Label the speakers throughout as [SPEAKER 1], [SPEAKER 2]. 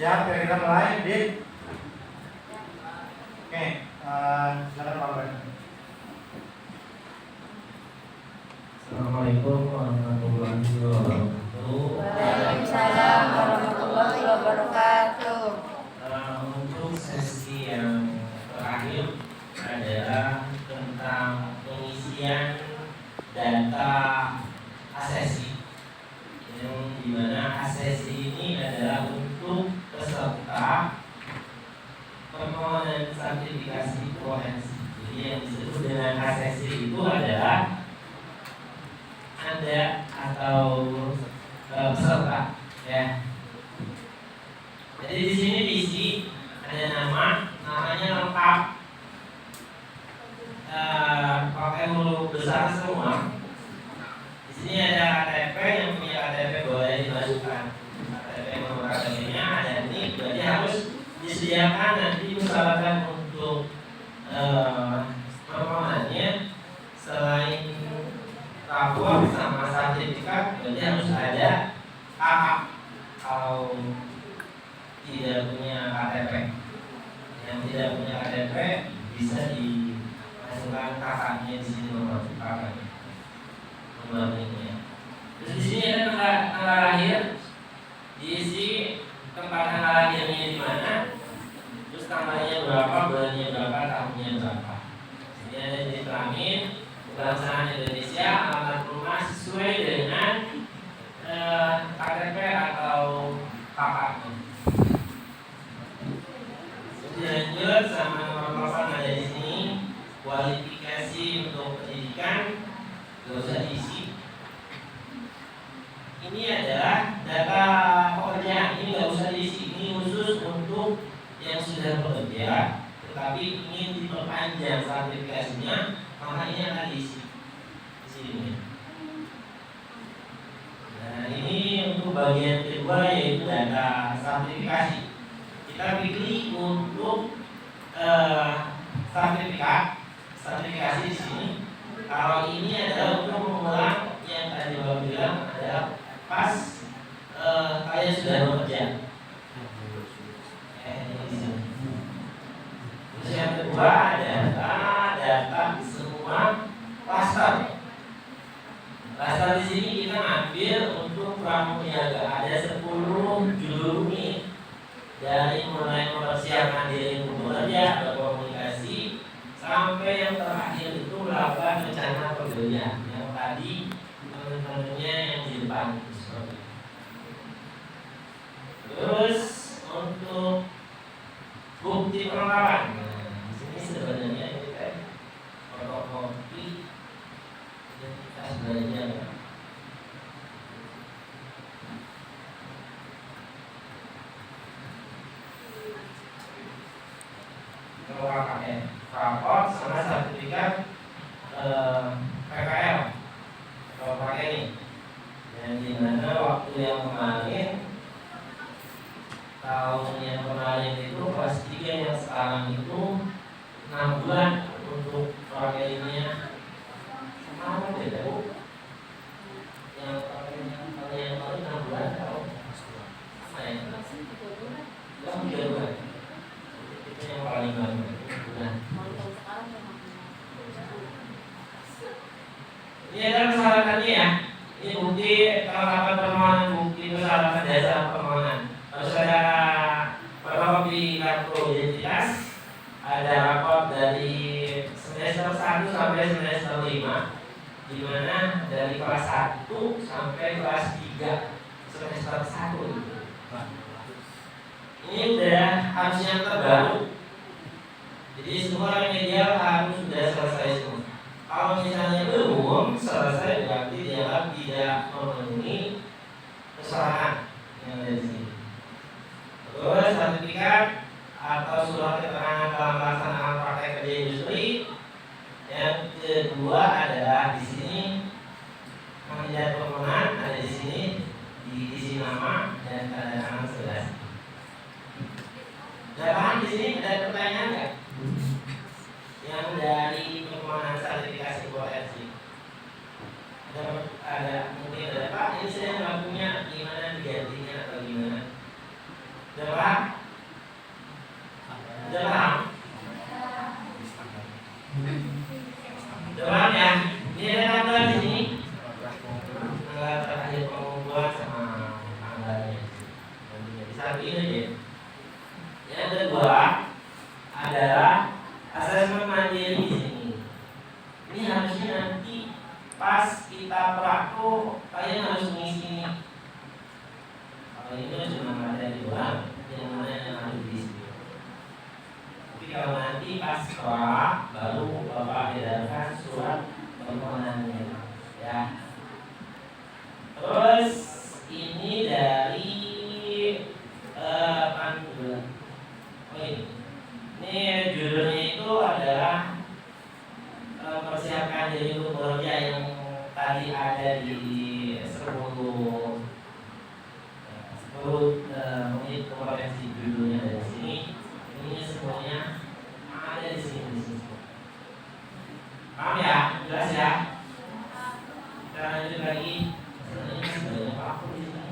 [SPEAKER 1] Siap, kita mulai, Dit. Oke, silakan Pak Ben.
[SPEAKER 2] Assalamualaikum warahmatullahi wabarakatuh.
[SPEAKER 3] Waalaikumsalam warahmatullahi wabarakatuh.
[SPEAKER 2] Untuk sesi yang terakhir adalah tentang pengisian data asesi, yang dimana asesi ini adalah untuk peserta permohonan sertifikasi forensik. Jadi yang disebut dengan asesi itu adalah Anda atau peserta, ya. Jadi di sini diisi ada namanya lengkap, pakai huruf besar semua. Di sini ada KTP, yang punya KTP boleh dimasukkan. KTP nomor KTP-nya ada ini, berarti harus disediakan nanti persyaratan untuk permohonannya. Selain rapor sama sertifikat, berarti harus ada kakak. Kalau tidak punya KTP, yang tidak punya KTP bisa dimasukkan kakaknya di sini, nomor kakaknya, nomor ini. Terus di sini ada tanggal lahir, diisi tempat tanggal lahirnya di mana, terus tanggalnya berapa, bulannya berapa, tahunnya berapa. Ini ada di kelamin, kebangsaan Indonesia, alamat rumah sesuai dengan KTP atau kakaknya. Lanjut sama nomor telepon ada di sini. Kualifikasi untuk pendidikan gak usah diisi. Ini adalah data pekerjaan, ini gak usah diisi. Ini khusus untuk yang sudah bekerja tetapi ingin diperpanjang sertifikasinya, maka ini akan diisi di sini. Nah, ini untuk bagian kedua, yaitu data sertifikasi. Kita pilih untuk sertifikasi di sini. Kalau ini adalah untuk mengulang yang tadi Bapak bilang, adalah pas kalian sudah bekerja. Di sini. Terus yang kedua adalah data semua klaster. Klaster di sini kita ambil untuk pramuniaga, ada 10 judul ini. Dari mulai mempersiapkan diri untuk bekerja, berkomunikasi, sampai yang terakhir itu melakukan rencana pembelian. Yang tadi teman-temannya yang di depan itu seperti itu. Terus untuk bukti perlengkapan, nah, di sini sebenarnya kita fotokopi identitas belajar. Rapor sama sertifikat PKL kalau pakai ini, dan dimana waktu yang kemarin, tahun yang kemarin itu kelas 3, yang sekarang itu 6 bulan untuk pakai ininya. Sama beda Bu, yang pakai yang kemarin 6 bulan atau sama ya? 3 bulan itu yang paling baru. Ini adalah persyaratannya ya. Ini bukti kelengkapan permohonan, bukti persyaratan dasar permohonan. Harus ada fotokopi kartu identitas, ada rapor dari semester 1 sampai semester 5, di mana dari kelas 1 sampai kelas 3 semester 1 itu. Ini udah harus yang terbaru. Jadi semua remedial harus sudah selesai semua. Kalau misalnya belum selesai, berarti dia tidak memenuhi persyaratan yang ada di sini. Terus sertifikat atau surat keterangan dalam pelaksanaan praktek kerja industri. Yang kedua adalah di sini kandidat permohonan, ada di sini diisi nama dan tanda tangan sebelah. Dalam di sini ada pertanyaan nggak? Yang dari permohonan sertifikasi forensik. Ada mungkin ada Pak, ini saya nggak punya, gimana digantinya atau gimana? Ada Pak? kalau nanti pas sekolah baru Bapak edarkan surat permohonannya ya. Terus ini dari panduan. Ini judulnya itu adalah persiapkan diri untuk bekerja yang tadi ada di 10 menit kompetensi judulnya dari sini. Ini semuanya ada di sini. Paham ya? Jelas ya? Kita lanjut lagi. Sebenarnya sebenarnya aku di sini.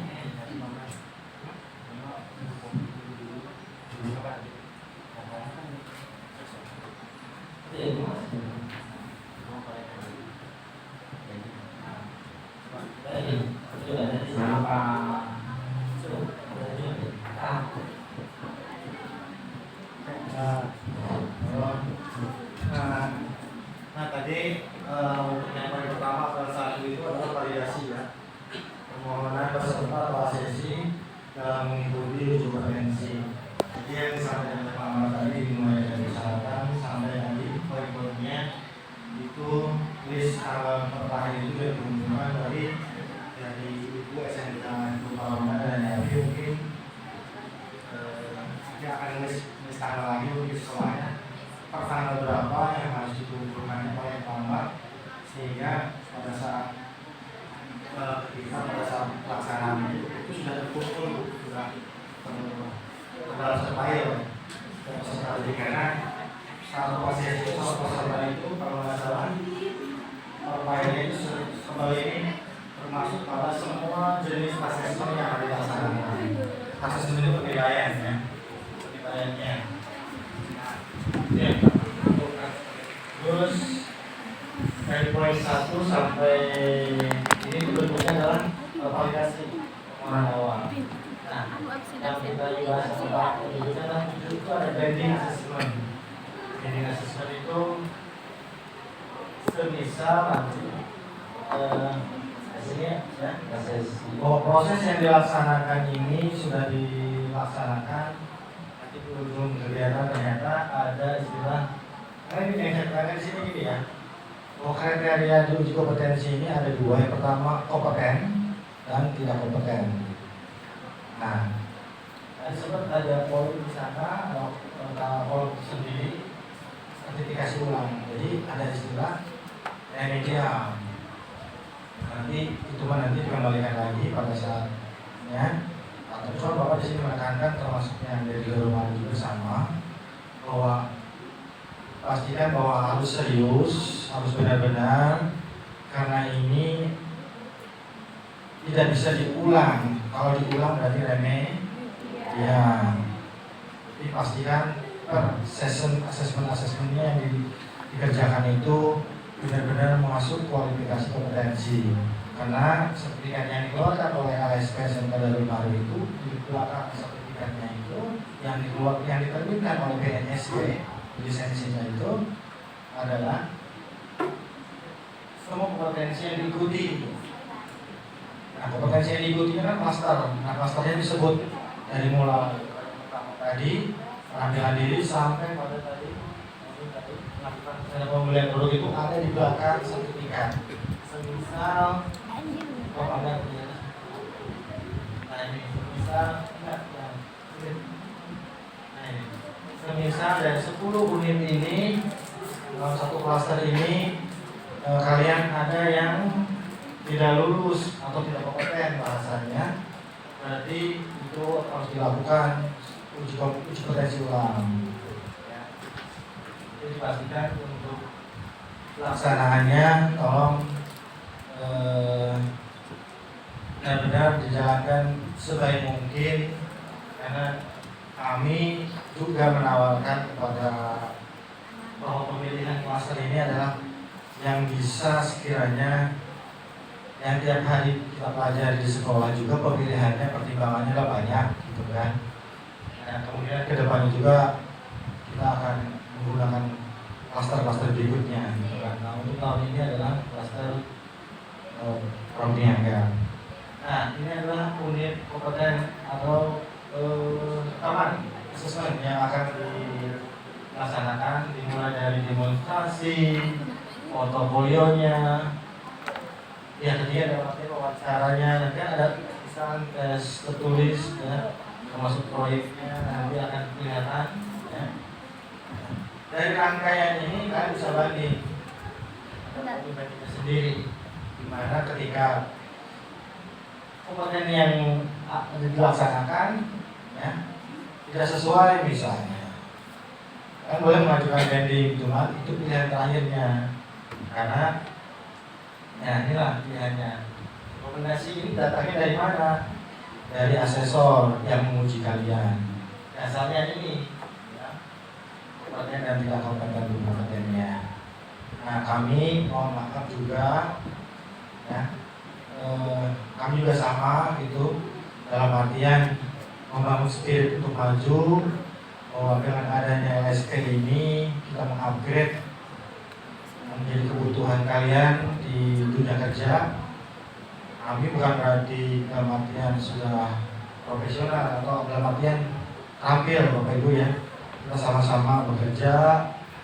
[SPEAKER 1] Nah tadi untuk yang paling pertama pada saat itu adalah validasi ya, permohonan peserta atau sesi dalam mengikuti uji kompetensi. Jadi yang disampaikan oleh Pak Amar tadi dimulai dari persyaratan sampai nanti poin-poinnya itu list terakhir itu sudah diumumkan dari Ibu SMK Ibu Paloma dan Yafi mungkin dia akan list tanggal lagi mungkin sekolahnya per tanggal berapa yang harus dikumpulkan oleh Pak Amar, sehingga pada saat pelaksanaan itu sudah terkumpul, sudah terdalam file sekali, karena satu peserta itu kalau nggak salah file itu kembali ini termasuk pada semua jenis asesmen yang ada dilaksanakan. Asesmen itu penilaian ya, penilaiannya. Ya. Terus dari poin 1 sampai ini bentuknya adalah validasi permohonan awal. Nah, yang kita bahas tentang penunjukan dan itu ada banding assessment. Banding assessment itu semisal nanti hasilnya ya, proses yang dilaksanakan ini sudah dilaksanakan, nanti ujung kegiatan ternyata ada istilah. Karena ini yang saya terangkan di sini gini ya. Kriteria di uji kompetensi ini ada dua. Yang pertama kompeten dan tidak kompeten. Nah, sempat ada poin di sana, poin sendiri sertifikasi ulang. Jadi ada istilah remedial. Nanti itu nanti dikembalikan lagi pada saatnya. Atau soal Bapak di sini menekankan termasuk yang dari rumah juga sama, bahwa pastikan bahwa harus serius, harus benar-benar, karena ini tidak bisa diulang. Kalau diulang berarti remeh. Ya, jadi pastikan per asesmennya yang dikerjakan itu benar-benar masuk kualifikasi kompetensi. Karena sertifikat yang dikeluarkan oleh ASP SMK Darul Ma'arif itu di belakang sertifikatnya itu yang diterbitkan oleh BNSP lisensinya itu adalah semua kompetensi yang diikuti. Nah, kompetensi yang diikuti kan klaster. Nah, klasternya disebut dari mulai tadi pengambilan diri sampai pada tadi pembelian produk itu ada di belakang sertifikat. Semisal ada nah ini semisal dari 10 unit ini dalam satu klaster ini kalian ada yang tidak lulus atau tidak kompeten bahasanya, berarti itu harus dilakukan uji kompetensi ulang. Jadi dipastikan untuk pelaksanaannya tolong benar-benar dijalankan sebaik mungkin, karena kami juga menawarkan kepada bahwa pemilihan klaster ini adalah yang bisa sekiranya yang tiap hari kita pelajari di sekolah juga pemilihannya, pertimbangannya lah banyak gitu kan. Nah, kemudian ke depannya juga kita akan menggunakan klaster-klaster berikutnya gitu kan. Nah, untuk tahun ini adalah klaster perniagaan. Nah, ini adalah unit kompeten atau taman asesmen yang akan dilaksanakan dimulai dari demonstrasi, portofolionya, yang ketiga adalah wawancaranya, nanti ada misalkan tes tertulis ya, termasuk proyeknya nanti akan kelihatan ya. Dari rangkaian ini kalian bisa banding sendiri, dimana ketika komponen yang dilaksanakan ya, tidak sesuai misalnya, kan boleh mengajukan banding, cuma itu pilihan terakhirnya karena ya inilah pilihannya. Rekomendasi ini datangnya dari mana? Dari asesor yang menguji kalian. Dasarnya ini ya, kompeten dan tidak kompeten kompetennya. Nah kami mohon maaf juga ya, kami juga sama gitu, dalam artian membangun spirit untuk maju, bahwa dengan adanya LSK ini kita mengupgrade menjadi kebutuhan kalian di dunia kerja. Kami bukan berarti dalam artian sudah profesional atau dalam artian tampil Bapak Ibu ya. Kita sama-sama bekerja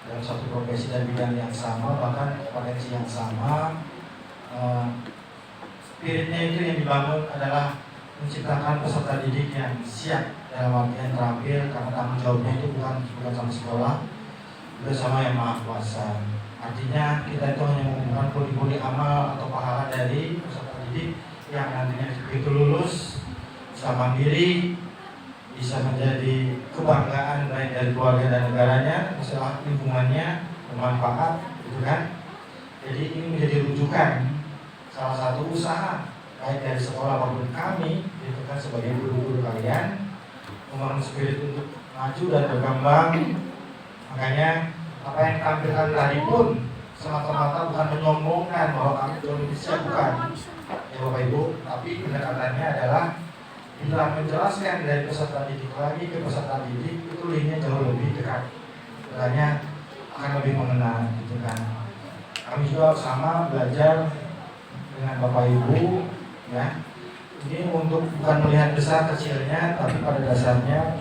[SPEAKER 1] dalam satu profesi dan bidang yang sama, bahkan potensi yang sama. Spiritnya itu yang dibangun adalah menciptakan peserta didik yang siap dalam artian terampil, karena tanggung jawabnya itu bukan sama sekolah, bersama yang Maha Kuasa. Artinya kita itu hanya mengumpulkan pundi-pundi amal atau pahala dari peserta didik yang nantinya begitu lulus bisa mandiri, bisa menjadi kebanggaan baik dari keluarga dan negaranya, masalah lingkungannya bermanfaat, gitu kan? Jadi ini menjadi rujukan salah satu usaha baik dari sekolah maupun kami, gitu kan, sebagai guru-guru kalian membangun spirit untuk maju dan berkembang. Makanya apa yang tampilkan tadi pun semata-mata bukan menyombongkan bahwa kami jauh lebih siap, bukan ya Bapak Ibu, tapi pendekatannya adalah bila menjelaskan dari peserta didik lagi ke peserta didik itu linknya jauh lebih dekat, sebenarnya akan lebih mengenal, gitu kan. Kami juga sama belajar dengan Bapak Ibu ya. Ini untuk bukan melihat besar kecilnya, tapi pada dasarnya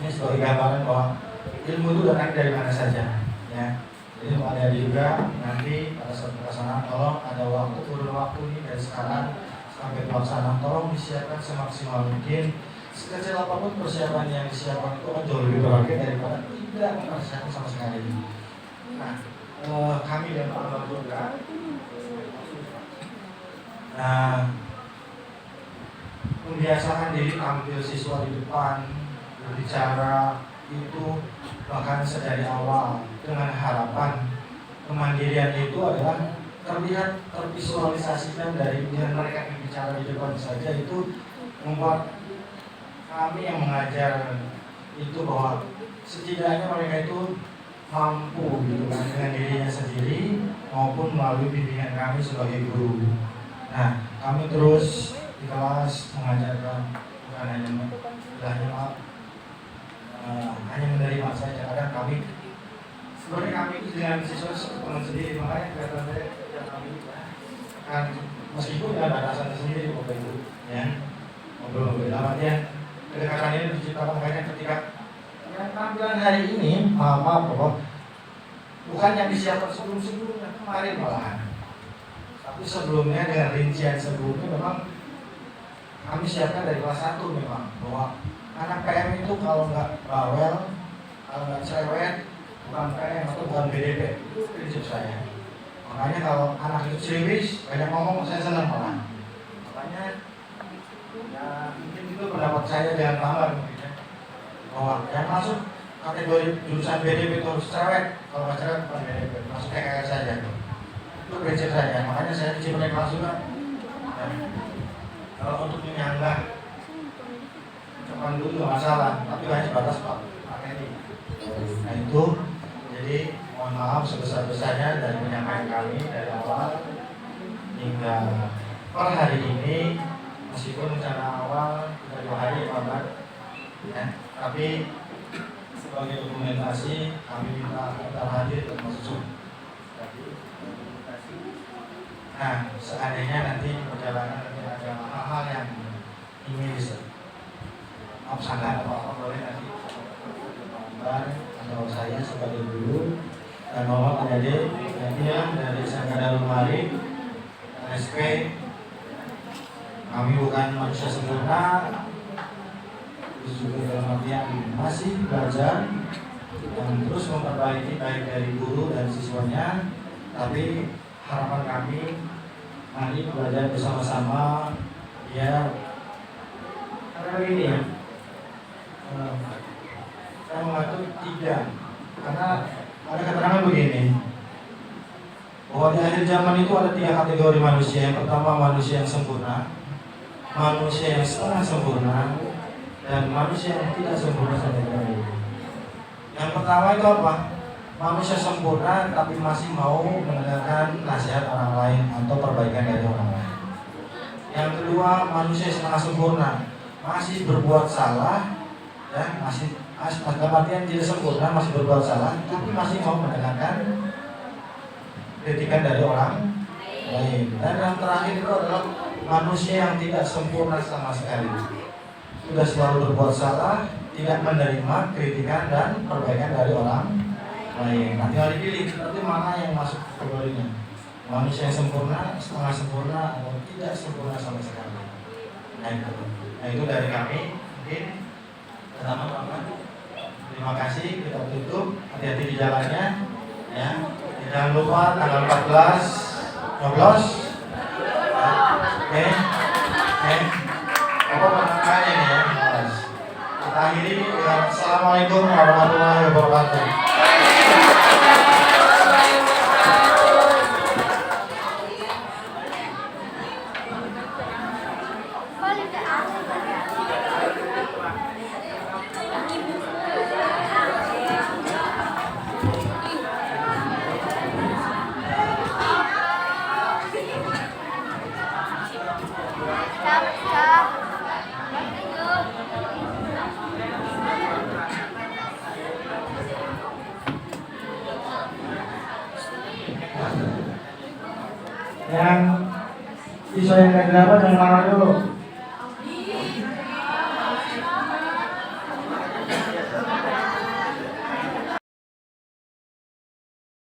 [SPEAKER 1] ini sebagai gambaran bahwa ilmu itu datang dari mana saja ya. Jadi ada juga nanti pada saat pelaksanaan, tolong ada waktu, urun waktu ini dari sekarang sampai pelaksanaan, tolong disiapkan semaksimal mungkin. Sekecil apapun persiapan yang disiapkan itu akan jauh lebih berharga daripada tidak mempersiapkan sama sekali. Nah, kami dan Pak Anwar juga, membiasakan diri tampil siswa di depan, berbicara itu bahkan sedari awal, dengan harapan kemandirian itu adalah terlihat, tervisualisasikan dari dengan mereka yang bicara di depan saja. Itu membuat kami yang mengajar itu bahwa setidaknya mereka itu mampu, gitu kan, dengan dirinya sendiri maupun melalui bimbingan kami sebagai guru. Nah, kami terus di kelas mengajarkan, bukan hanya hanya menerima saja. Kadang kami sebenarnya kami itu dengan siswa teman sendiri, makanya kelihatan saya yang kami kan meskipun dengan batasan sendiri Bapak Ibu ya, ngobrol-ngobrol dalam artian kedekatan ini diciptakan. Makanya ketika yang tampilan hari ini, maaf bukan yang disiapkan sebelumnya kemarin malahan, tapi sebelumnya dengan rincian sebelumnya memang kami siapkan dari kelas 1 memang, bahwa anak PM itu kalau nggak bawel, kalau nggak cerewet, bukan PM atau bukan BDP, itu prinsip saya. Makanya kalau anak itu serius, banyak ngomong, saya senang malah. Makanya ya mungkin itu pendapat saya dengan tambah mungkin ya, bahwa yang masuk kategori jurusan BDP itu harus cerewet, kalau nggak cerewet bukan BDP, masuk kayak saja. Itu prinsip saya. Makanya saya disiplin kelas juga. Kalau untuk menyanggah depan dulu nggak masalah, tapi hanya batas pakai ini. Nah itu, jadi mohon maaf sebesar-besarnya dari penyampaian kami dari awal hingga per hari ini, meskipun rencana awal kita 2 hari Pak, ya, tapi sebagai dokumentasi kami minta hadir termasuk. Nah, seandainya nanti perjalanan nanti ada hal-hal yang ingin dilaksanakan apa boleh nanti Akbar atau saya sebagai guru dan mohon adik perhatian dari Sangga Darul Malik SP. Kami bukan manusia sempurna, terus juga dalam artian masih belajar dan terus memperbaiki baik dari guru dan siswanya. Tapi harapan kami mari belajar bersama-sama ya. Karena begini ya, saya mengatur 3 karena ada keterangan begini bahwa di akhir zaman itu ada 3 kategori manusia. Yang pertama manusia yang sempurna, manusia yang setengah sempurna, dan manusia yang tidak sempurna sama sekali. Yang pertama itu apa? Manusia sempurna tapi masih mau mendengarkan nasihat orang lain atau perbaikan dari orang lain. Yang kedua manusia setengah sempurna, masih berbuat salah, ya masih artian tidak sempurna, masih berbuat salah, tapi masih mau mendengarkan kritikan dari orang lain. Dan yang terakhir itu adalah manusia yang tidak sempurna sama sekali, sudah selalu berbuat salah, tidak menerima kritikan dan perbaikan dari orang lain. Nah, tinggal dipilih berarti mana yang masuk kategorinya. Manusia yang sempurna, setengah sempurna, atau tidak sempurna sama sekali. Nah itu dari kami. Mungkin pertama-tama terima kasih, kita tutup. Hati-hati di jalannya ya. Jangan lupa tanggal 14 nyoblos. Oke. Apa penangkanya nih ya? Kita akhiri dengan Assalamualaikum warahmatullahi wabarakatuh. Yang siswa yang tidak dapat yang mana dulu?